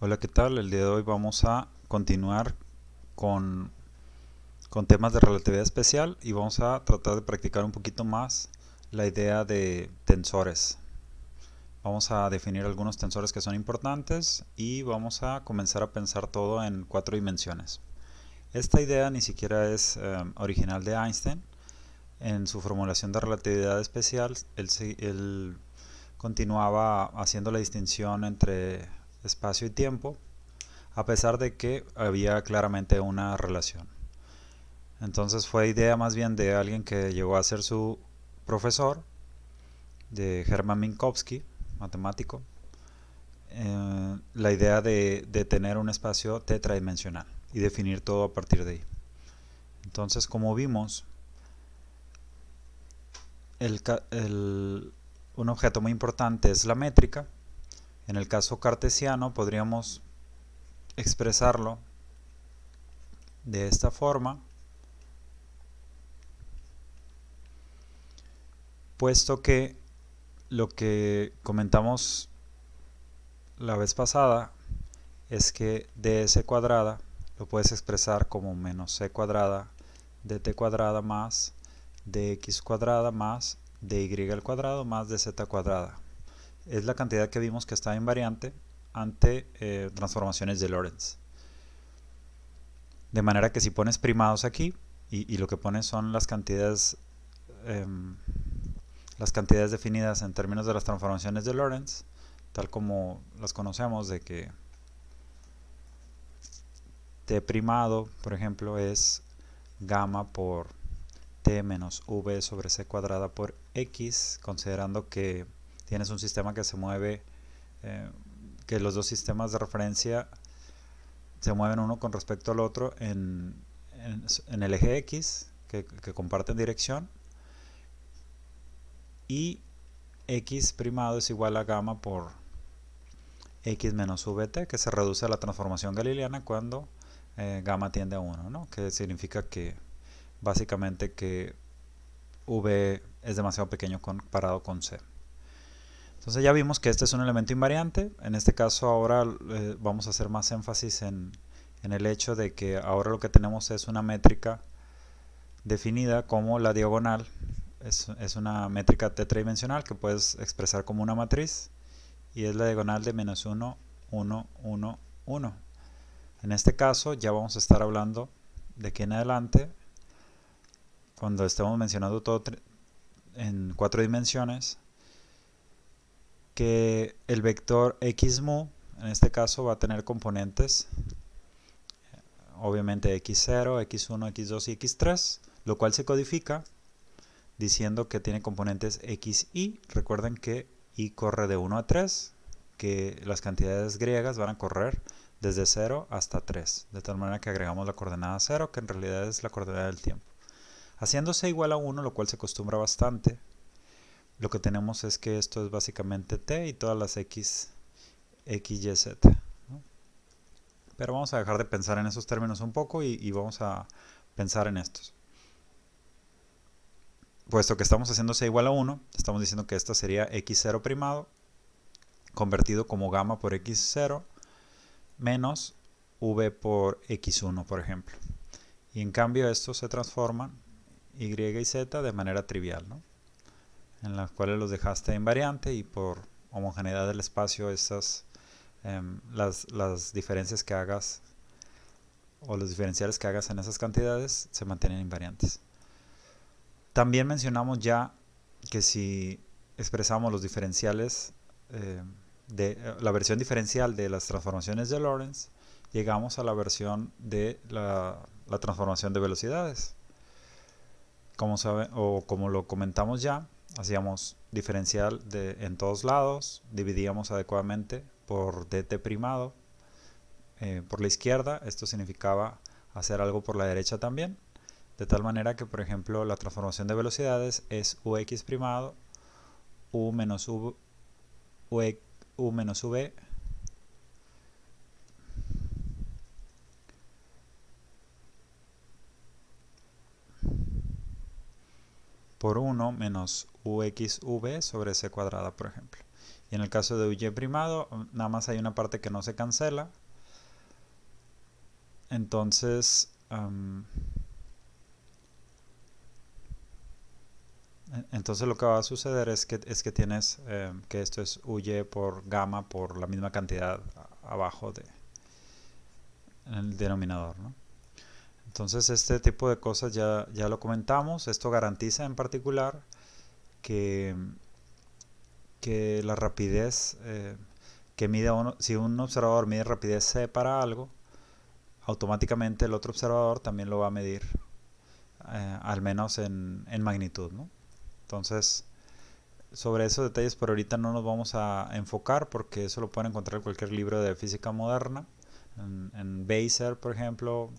Hola, ¿qué tal? El día de hoy vamos a continuar con, con temas de relatividad especial y vamos a tratar de practicar un poquito más la idea de tensores. Vamos a definir algunos tensores que son importantes y vamos a comenzar a pensar todo en cuatro dimensiones. Esta idea ni siquiera es original de Einstein. En su formulación de relatividad especial, él continuaba haciendo la distinción entre espacio y tiempo, a pesar de que había claramente una relación. Entonces fue idea más bien de alguien que llegó a ser su profesor, de Hermann Minkowski, matemático, la idea de tener un espacio tetradimensional y definir todo a partir de ahí. Entonces, como vimos, el, un objeto muy importante es la métrica. En el caso cartesiano podríamos expresarlo de esta forma, puesto que lo que comentamos la vez pasada es que ds cuadrada lo puedes expresar como menos c cuadrada dt cuadrada más dx cuadrada más dy al cuadrado más dz cuadrada. Es la cantidad que vimos que está invariante ante transformaciones de Lorentz. De manera que si pones primados aquí y lo que pones son eh, las cantidades definidas en términos de las transformaciones de Lorentz, tal como las conocemos, de que t primado, por ejemplo, es gamma por t menos v sobre c cuadrada por x, considerando que tienes un sistema que se mueve, que los dos sistemas de referencia se mueven uno con respecto al otro en el eje x, que comparten dirección, y x primado es igual a gamma por x menos vt, que se reduce a la transformación galileana cuando gamma tiende a 1, ¿no? Que significa que básicamente que v es demasiado pequeño comparado con c. Entonces ya vimos que este es un elemento invariante. En este caso ahora vamos a hacer más énfasis en el hecho de que ahora lo que tenemos es una métrica definida como la diagonal. Es una métrica tetradimensional que puedes expresar como una matriz y es la diagonal de menos 1, 1, 1, 1. En este caso ya vamos a estar hablando de aquí en adelante, cuando estemos mencionando todo en cuatro dimensiones, que el vector x mu en este caso va a tener componentes, obviamente x0, x1, x2 y x3, lo cual se codifica diciendo que tiene componentes xy. Recuerden que y corre de 1 a 3, que las cantidades griegas van a correr desde 0 hasta 3, de tal manera que agregamos la coordenada 0, que en realidad es la coordenada del tiempo. Haciéndose igual a 1, lo cual se acostumbra bastante, lo que tenemos es que esto es básicamente t y todas las x, y, z, ¿no? Pero vamos a dejar de pensar en esos términos un poco y vamos a pensar en estos. Puesto que estamos haciéndose igual a 1, estamos diciendo que esto sería x0 primado convertido como gamma por x0 menos v por x1, por ejemplo. Y en cambio estos se transforman y y z de manera trivial, ¿no? En las cuales los dejaste invariante y por homogeneidad del espacio las diferencias que hagas o los diferenciales que hagas en esas cantidades se mantienen invariantes. También mencionamos ya que si expresamos los diferenciales de la versión diferencial de las transformaciones de Lorentz, llegamos a la versión de la transformación de velocidades. Como sabe, o como lo comentamos ya, hacíamos diferencial en todos lados, dividíamos adecuadamente por dt primado por la izquierda. Esto significaba hacer algo por la derecha también, de tal manera que, por ejemplo, la transformación de velocidades es ux primado, u menos u menos v por 1 menos uxv sobre c cuadrada, por ejemplo. Y en el caso de y primado, nada más hay una parte que no se cancela. Entonces, lo que va a suceder es que tienes que esto es y por gamma por la misma cantidad abajo en el denominador, ¿no? Entonces este tipo de cosas ya lo comentamos. Esto garantiza en particular que la rapidez que mide si un observador mide rapidez c para algo, automáticamente el otro observador también lo va a medir, al menos en magnitud, ¿no? Entonces, sobre esos detalles por ahorita no nos vamos a enfocar, porque eso lo pueden encontrar en cualquier libro de física moderna, en Beiser, por ejemplo,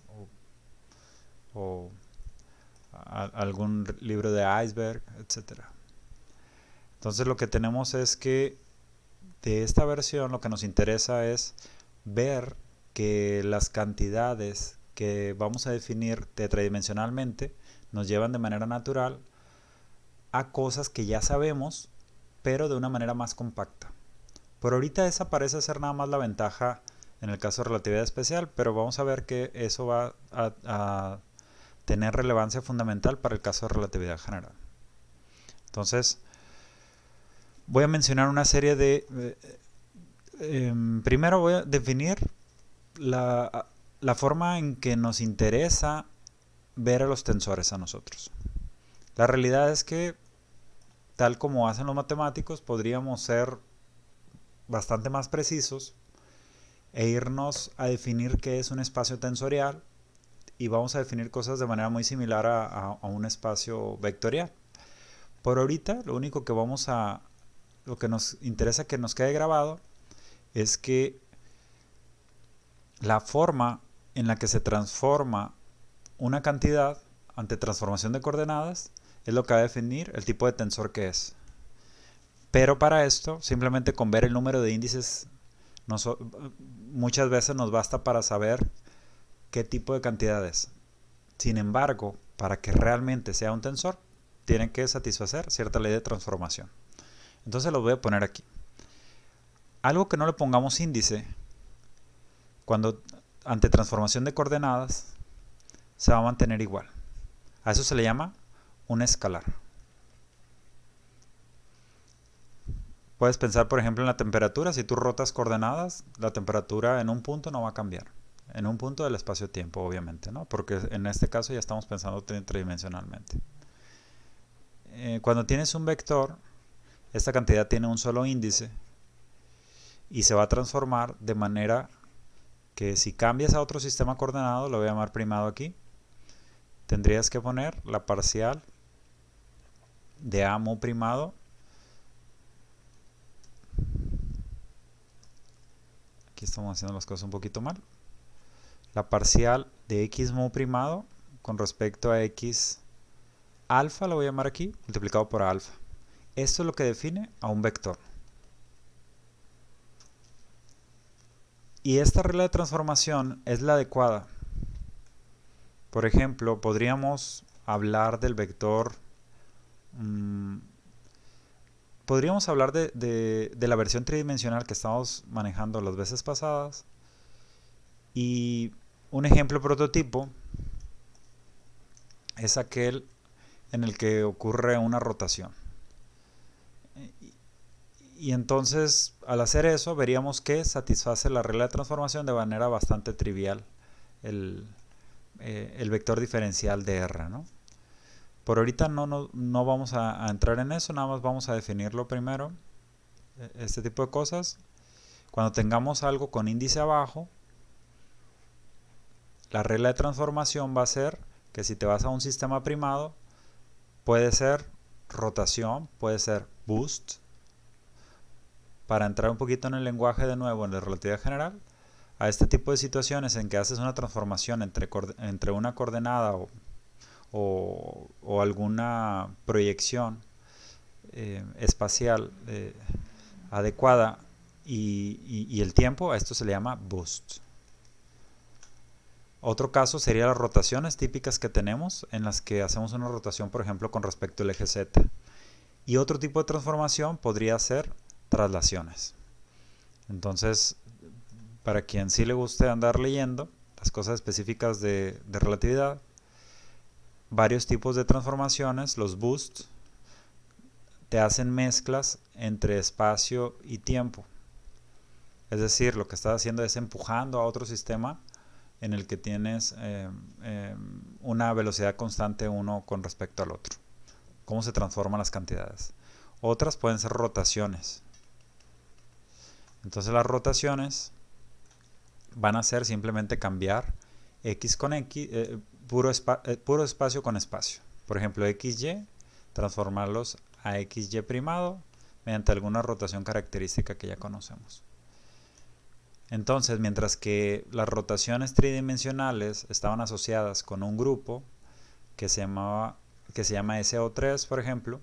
o algún libro de Iceberg, etcétera. Entonces lo que tenemos es que de esta versión lo que nos interesa es ver que las cantidades que vamos a definir tetradimensionalmente nos llevan de manera natural a cosas que ya sabemos, pero de una manera más compacta. Por ahorita esa parece ser nada más la ventaja en el caso de relatividad especial, pero vamos a ver que eso va a tener relevancia fundamental para el caso de relatividad general. Entonces, voy a mencionar una serie de... primero voy a definir la forma en que nos interesa ver a los tensores a nosotros. La realidad es que, tal como hacen los matemáticos, podríamos ser bastante más precisos e irnos a definir qué es un espacio tensorial, y vamos a definir cosas de manera muy similar a un espacio vectorial. Por ahorita, lo único que lo que nos interesa que nos quede grabado es que la forma en la que se transforma una cantidad ante transformación de coordenadas es lo que va a definir el tipo de tensor que es. Pero para esto, simplemente con ver el número de índices, muchas veces nos basta para saber qué tipo de cantidad es. Sin embargo, para que realmente sea un tensor, tiene que satisfacer cierta ley de transformación. Entonces lo voy a poner aquí. Algo que no le pongamos índice, cuando ante transformación de coordenadas, se va a mantener igual. A eso se le llama un escalar. Puedes pensar, por ejemplo, en la temperatura. Si tú rotas coordenadas, la temperatura en un punto no va a cambiar. En un punto del espacio-tiempo, obviamente, ¿no? Porque en este caso ya estamos pensando tridimensionalmente. Cuando tienes un vector, esta cantidad tiene un solo índice y se va a transformar de manera que si cambias a otro sistema coordenado, lo voy a llamar primado aquí, tendrías que poner la parcial de a mu primado aquí estamos haciendo las cosas un poquito mal, la parcial de x mu primado con respecto a x alfa, lo voy a llamar aquí, multiplicado por alfa. Esto es lo que define a un vector. Y esta regla de transformación es la adecuada. Por ejemplo, podríamos hablar del vector... podríamos hablar de la versión tridimensional que estamos manejando las veces pasadas. Y un ejemplo prototipo es aquel en el que ocurre una rotación. Y entonces, al hacer eso, veríamos que satisface la regla de transformación de manera bastante trivial el vector diferencial de R, ¿no? Por ahorita no vamos a entrar en eso, nada más vamos a definirlo primero, este tipo de cosas. Cuando tengamos algo con índice abajo, la regla de transformación va a ser que si te vas a un sistema primado, puede ser rotación, puede ser boost. Para entrar un poquito en el lenguaje de nuevo, en la relatividad general, a este tipo de situaciones en que haces una transformación entre una coordenada o alguna proyección espacial adecuada y el tiempo, a esto se le llama boost. Otro caso sería las rotaciones típicas que tenemos, en las que hacemos una rotación, por ejemplo, con respecto al eje Z. Y otro tipo de transformación podría ser traslaciones. Entonces, para quien sí le guste andar leyendo las cosas específicas de relatividad, varios tipos de transformaciones, los boosts, te hacen mezclas entre espacio y tiempo. Es decir, lo que estás haciendo es empujando a otro sistema en el que tienes una velocidad constante uno con respecto al otro. Cómo se transforman las cantidades. Otras pueden ser rotaciones. Entonces las rotaciones van a ser simplemente cambiar x con x, puro espacio con espacio. Por ejemplo, xy, transformarlos a xy primado mediante alguna rotación característica que ya conocemos. Entonces, mientras que las rotaciones tridimensionales estaban asociadas con un grupo que se llama SO3, por ejemplo,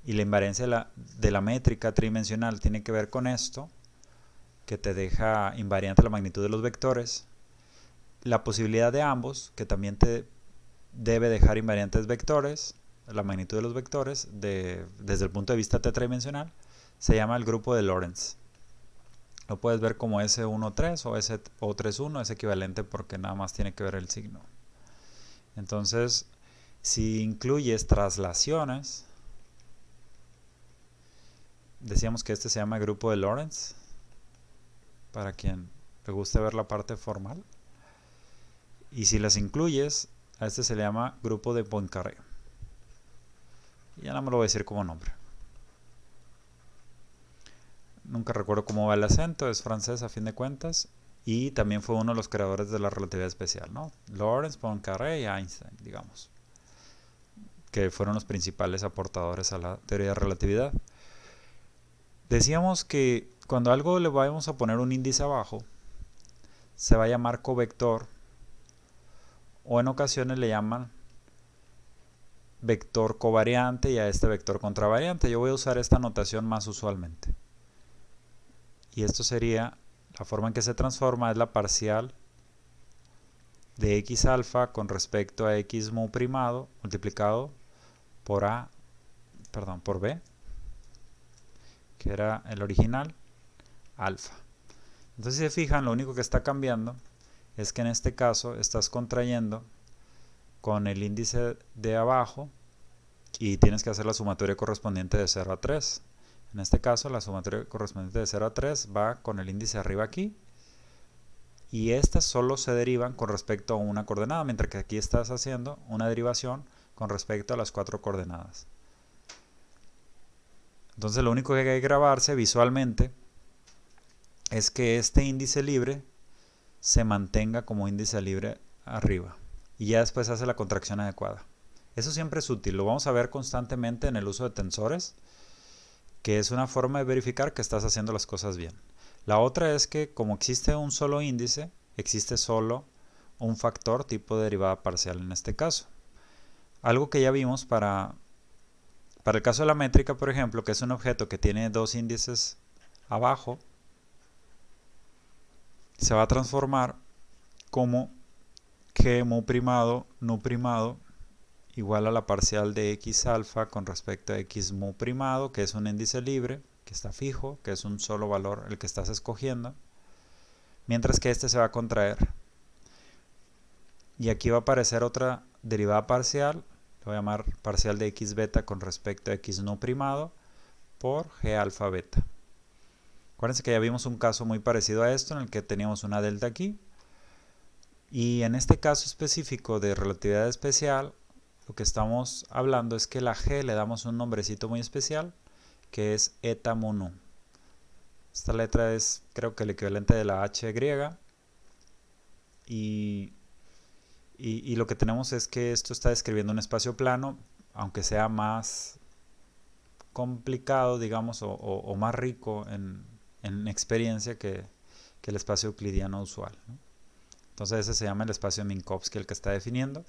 y la invariancia de la métrica tridimensional tiene que ver con esto, que te deja invariante la magnitud de los vectores, la posibilidad de ambos, que también te debe dejar invariantes vectores, la magnitud de los vectores, desde el punto de vista tetradimensional, se llama el grupo de Lorentz. Lo puedes ver como S13 o S31, es equivalente porque nada más tiene que ver el signo. Entonces, si incluyes traslaciones, decíamos que este se llama grupo de Lorentz, para quien le guste ver la parte formal. Y si las incluyes, a este se le llama grupo de Poincaré. Y ya no me lo voy a decir como nombre. Nunca recuerdo cómo va el acento, es francés a fin de cuentas. Y también fue uno de los creadores de la relatividad especial, ¿no? Lorentz, Poincaré y Einstein, digamos, que fueron los principales aportadores a la teoría de relatividad. Decíamos que cuando a algo le vamos a poner un índice abajo, se va a llamar covector, o en ocasiones le llaman vector covariante y a este vector contravariante. Yo voy a usar esta notación más usualmente. Y esto sería, la forma en que se transforma es la parcial de x alfa con respecto a x mu primado multiplicado por por b, que era el original, alfa. Entonces, si se fijan, lo único que está cambiando es que en este caso estás contrayendo con el índice de abajo y tienes que hacer la sumatoria correspondiente de 0 a 3. En este caso, la sumatoria correspondiente de 0 a 3 va con el índice arriba aquí, y estas solo se derivan con respecto a una coordenada, mientras que aquí estás haciendo una derivación con respecto a las 4 coordenadas. Entonces, lo único que hay que grabarse visualmente es que este índice libre se mantenga como índice libre arriba, y ya después hace la contracción adecuada. Eso siempre es útil, lo vamos a ver constantemente en el uso de tensores, que es una forma de verificar que estás haciendo las cosas bien. La otra es que como existe un solo índice, existe solo un factor tipo de derivada parcial en este caso. Algo que ya vimos para el caso de la métrica, por ejemplo, que es un objeto que tiene dos índices abajo, se va a transformar como g mu primado, nu primado, igual a la parcial de x alfa con respecto a x mu primado, que es un índice libre, que está fijo, que es un solo valor el que estás escogiendo, mientras que este se va a contraer. Y aquí va a aparecer otra derivada parcial, lo voy a llamar parcial de x beta con respecto a x nu primado por g alfa beta. Acuérdense que ya vimos un caso muy parecido a esto en el que teníamos una delta aquí, y en este caso específico de relatividad especial, lo que estamos hablando es que la g le damos un nombrecito muy especial, que es eta mu nu. Esta letra es, creo que el equivalente de la h griega, y lo que tenemos es que esto está describiendo un espacio plano, aunque sea más complicado, digamos, o más rico en experiencia que el espacio euclidiano usual, ¿no? Entonces ese se llama el espacio de Minkowski, el que está definiendo,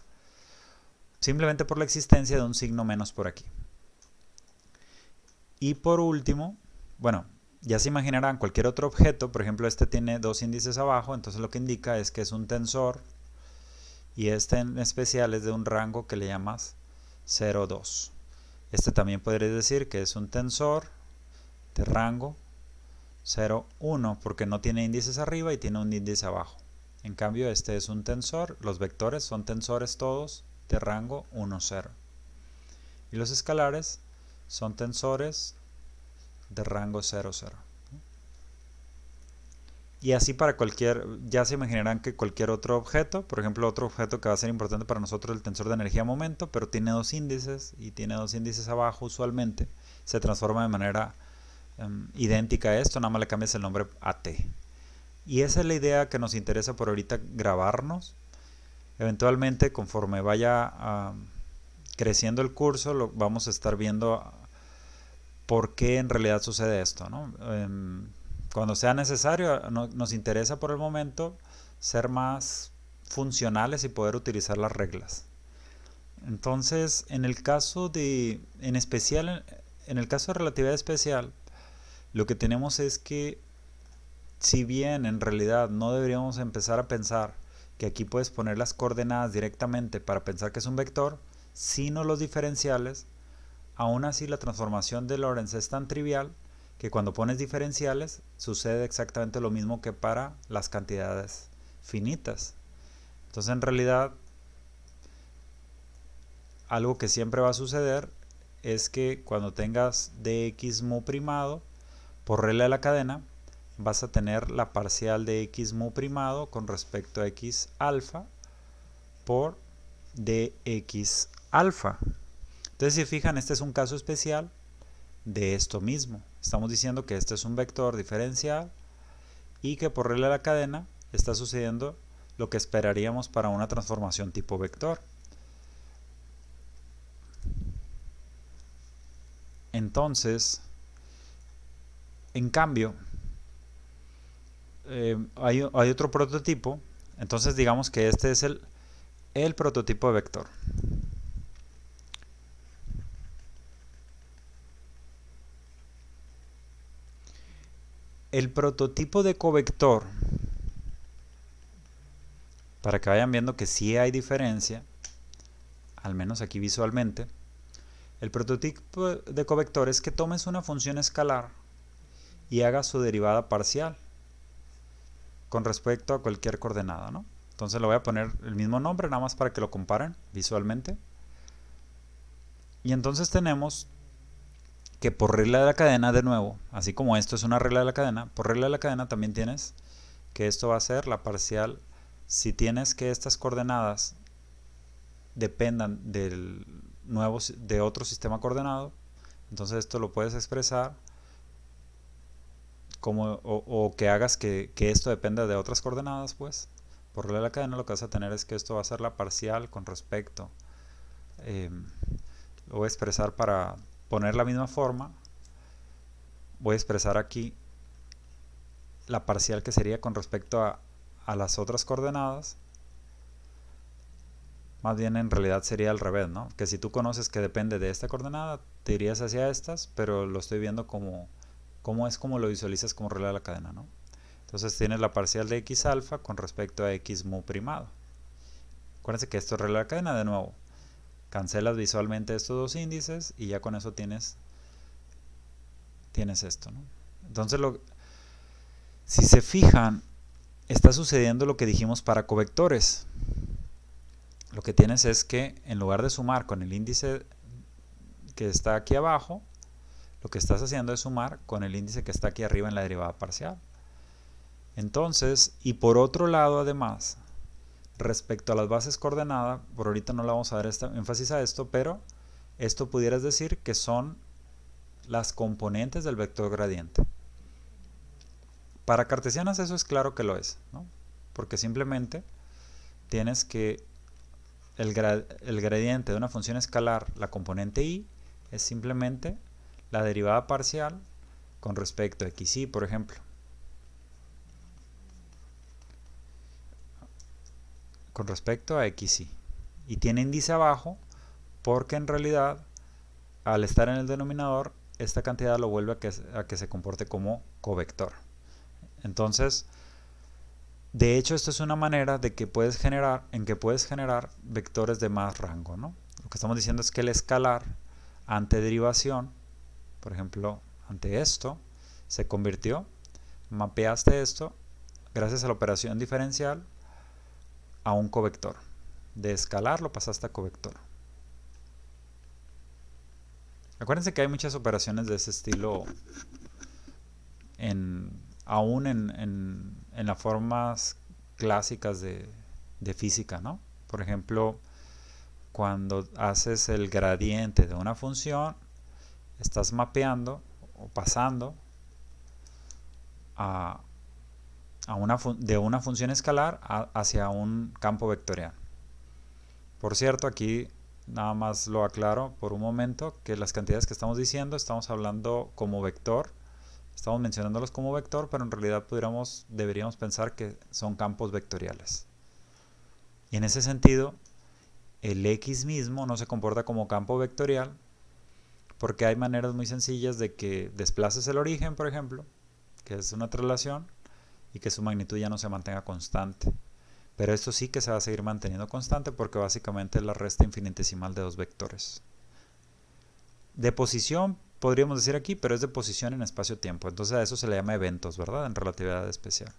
simplemente por la existencia de un signo menos por aquí. Y por último, bueno, ya se imaginarán cualquier otro objeto, por ejemplo este tiene dos índices abajo, entonces lo que indica es que es un tensor, y este en especial es de un rango que le llamas 0, 2. Este también podrías decir que es un tensor de rango 0, 1, porque no tiene índices arriba y tiene un índice abajo. En cambio, este es un tensor, los vectores son tensores todos de rango 1, 0. Y los escalares son tensores de rango 0, 0. Y así para cualquier, ya se imaginarán que cualquier otro objeto, por ejemplo otro objeto que va a ser importante para nosotros, el tensor de energía-momento, pero tiene dos índices y tiene dos índices abajo usualmente, se transforma de manera idéntica a esto, nada más le cambias el nombre a t. Y esa es la idea que nos interesa por ahorita grabarnos. Eventualmente, conforme vaya creciendo el curso, lo vamos a estar viendo por qué en realidad sucede esto, ¿no? Cuando sea necesario, nos interesa por el momento ser más funcionales y poder utilizar las reglas. Entonces, en el caso de, en especial, en el caso de relatividad especial, lo que tenemos es que, si bien en realidad no deberíamos empezar a pensar que aquí puedes poner las coordenadas directamente para pensar que es un vector, sino los diferenciales, aún así la transformación de Lorentz es tan trivial que cuando pones diferenciales sucede exactamente lo mismo que para las cantidades finitas. Entonces en realidad algo que siempre va a suceder es que cuando tengas dx mu primado, por regla de la cadena, vas a tener la parcial de x mu primado con respecto a x alfa por dx alfa. Entonces, si fijan, este es un caso especial de esto mismo. Estamos diciendo que este es un vector diferencial y que por regla de la cadena está sucediendo lo que esperaríamos para una transformación tipo vector. Entonces, en cambio, hay otro prototipo. Entonces digamos que este es el prototipo de vector. El prototipo de covector, para que vayan viendo que sí hay diferencia, al menos aquí visualmente, el prototipo de covector es que tomes una función escalar y hagas su derivada parcial con respecto a cualquier coordenada, ¿no? Entonces le voy a poner el mismo nombre, nada más para que lo comparen visualmente. Y entonces tenemos que por regla de la cadena, de nuevo, así como esto es una regla de la cadena, por regla de la cadena también tienes que esto va a ser la parcial. Si tienes que estas coordenadas dependan de otro sistema coordenado, entonces esto lo puedes expresar como, o que hagas que esto dependa de otras coordenadas, pues por regla de la cadena lo que vas a tener es que esto va a ser la parcial con respecto, lo voy a expresar para poner la misma forma, voy a expresar aquí la parcial que sería con respecto a las otras coordenadas. Más bien en realidad sería al revés, ¿no? Que si tú conoces que depende de esta coordenada, te irías hacia estas, pero lo estoy viendo como es como lo visualizas como regla de la cadena, ¿no? Entonces tienes la parcial de x alfa con respecto a x mu primado. Acuérdense que esto es regla de la cadena, de nuevo. Cancelas visualmente estos dos índices y ya con eso tienes esto, ¿no? Entonces, si se fijan, está sucediendo lo que dijimos para covectores. Lo que tienes es que en lugar de sumar con el índice que está aquí abajo, lo que estás haciendo es sumar con el índice que está aquí arriba en la derivada parcial. Entonces, y por otro lado además, respecto a las bases coordenadas, por ahorita no le vamos a dar énfasis a esto, pero esto pudieras decir que son las componentes del vector gradiente. Para cartesianas eso es claro que lo es, ¿no? Porque simplemente tienes que el gradiente de una función escalar, la componente y, es simplemente la derivada parcial con respecto a xy, por ejemplo. Con respecto a xy. Y tiene índice abajo porque en realidad al estar en el denominador esta cantidad lo vuelve a que se comporte como covector. Entonces, de hecho, esto es una manera de que puedes generar vectores de más rango, ¿no? Lo que estamos diciendo es que el escalar ante derivación, por ejemplo, ante esto, se convirtió, mapeaste esto gracias a la operación diferencial a un covector. De escalar lo pasaste a covector. Acuérdense que hay muchas operaciones de ese estilo aún en las formas clásicas de física, ¿no? Por ejemplo, cuando haces el gradiente de una función, estás mapeando o pasando de una función escalar hacia un campo vectorial. Por cierto, aquí nada más lo aclaro por un momento, que las cantidades que estamos diciendo, estamos hablando como vector, estamos mencionándolos como vector, pero en realidad deberíamos pensar que son campos vectoriales. Y en ese sentido, el X mismo no se comporta como campo vectorial, porque hay maneras muy sencillas de que desplaces el origen, por ejemplo, que es una traslación, y que su magnitud ya no se mantenga constante. Pero esto sí que se va a seguir manteniendo constante porque básicamente es la resta infinitesimal de dos vectores. De posición podríamos decir aquí, pero es de posición en espacio-tiempo. Entonces a eso se le llama eventos, ¿verdad? En relatividad especial.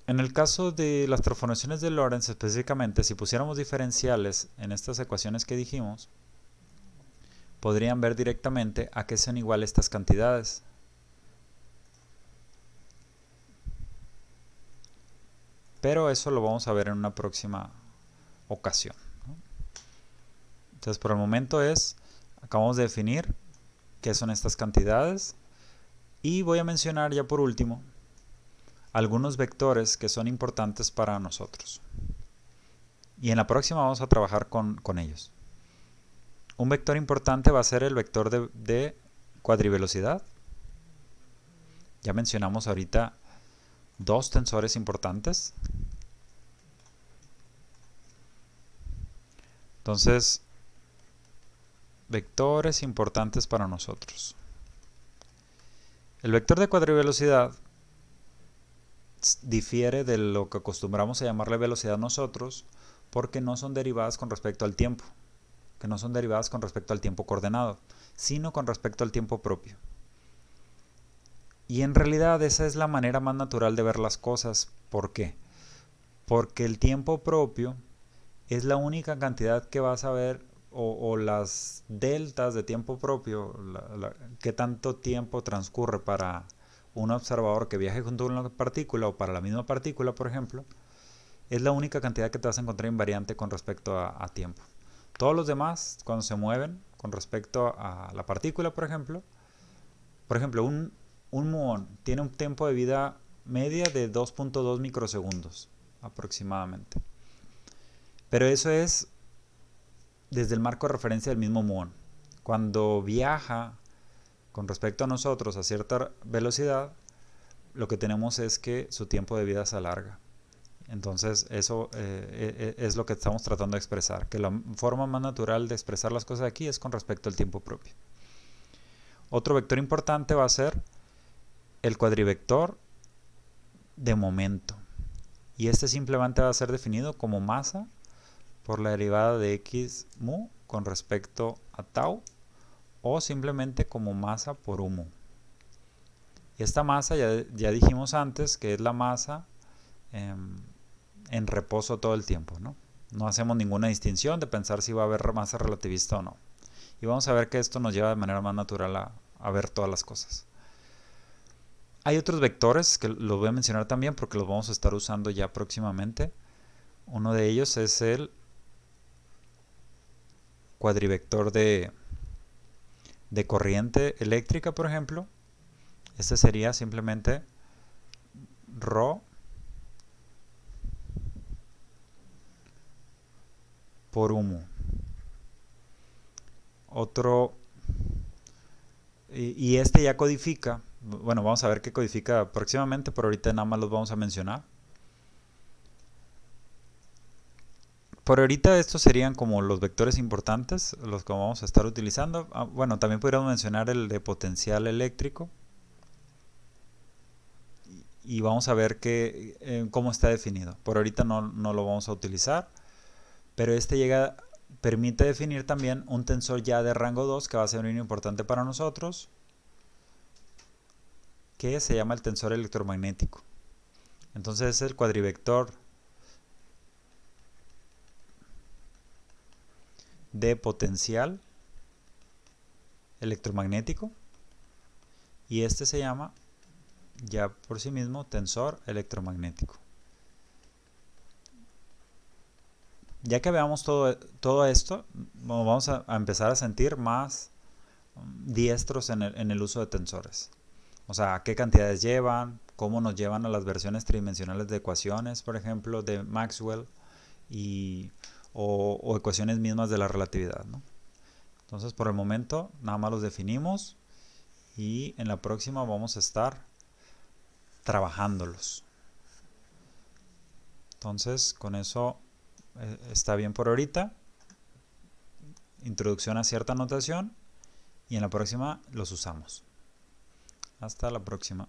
En el caso de las transformaciones de Lorentz específicamente, si pusiéramos diferenciales en estas ecuaciones que dijimos, podrían ver directamente a qué son iguales estas cantidades. Pero eso lo vamos a ver en una próxima ocasión, ¿no? Entonces por el momento acabamos de definir qué son estas cantidades y voy a mencionar ya por último algunos vectores que son importantes para nosotros. Y en la próxima vamos a trabajar con ellos. Un vector importante va a ser el vector de cuadrivelocidad. Ya mencionamos ahorita dos tensores importantes. Entonces, vectores importantes para nosotros. El vector de cuadrivelocidad difiere de lo que acostumbramos a llamarle velocidad nosotros, porque no son derivadas con respecto al tiempo, que no son derivadas con respecto al tiempo coordenado, sino con respecto al tiempo propio. Y en realidad esa es la manera más natural de ver las cosas. ¿Por qué? Porque el tiempo propio es la única cantidad que vas a ver, o las deltas de tiempo propio, qué tanto tiempo transcurre para un observador que viaje junto a una partícula o para la misma partícula, por ejemplo, es la única cantidad que te vas a encontrar invariante con respecto a tiempo. Todos los demás, cuando se mueven con respecto a la partícula, por ejemplo, un muón tiene un tiempo de vida media de 2.2 microsegundos aproximadamente. Pero eso es desde el marco de referencia del mismo muón. Cuando viaja con respecto a nosotros a cierta velocidad, lo que tenemos es que su tiempo de vida se alarga. Entonces eso es lo que estamos tratando de expresar, que la forma más natural de expresar las cosas aquí es con respecto al tiempo propio. Otro vector importante va a ser el cuadrivector de momento, y este simplemente va a ser definido como masa por la derivada de x mu con respecto a tau, o simplemente como masa por u mu. Y esta masa ya dijimos antes que es la masa en reposo todo el tiempo, ¿no? No hacemos ninguna distinción de pensar si va a haber masa relativista o no. Y vamos a ver que esto nos lleva de manera más natural a ver todas las cosas. Hay otros vectores que los voy a mencionar también porque los vamos a estar usando ya próximamente. Uno de ellos es el cuadrivector de corriente eléctrica, por ejemplo. Este sería simplemente ρ por u mu. Otro, y este ya codifica, bueno, vamos a ver qué codifica próximamente, pero ahorita nada más los vamos a mencionar. Por ahorita estos serían como los vectores importantes, los que vamos a estar utilizando. Bueno, también podríamos mencionar el de potencial eléctrico. Y vamos a ver cómo está definido. Por ahorita no lo vamos a utilizar, pero este llega permite definir también un tensor ya de rango 2 que va a ser muy importante para nosotros, que se llama el tensor electromagnético. Entonces es el cuadrivector de potencial electromagnético, y este se llama ya por sí mismo tensor electromagnético. Ya que veamos todo esto, vamos a empezar a sentir más diestros en el uso de tensores. O sea, qué cantidades llevan, cómo nos llevan a las versiones tridimensionales de ecuaciones, por ejemplo, de Maxwell, o ecuaciones mismas de la relatividad, ¿no? Entonces, por el momento, nada más los definimos y en la próxima vamos a estar trabajándolos. Entonces, con eso está bien por ahorita. Introducción a cierta notación y en la próxima los usamos. Hasta la próxima.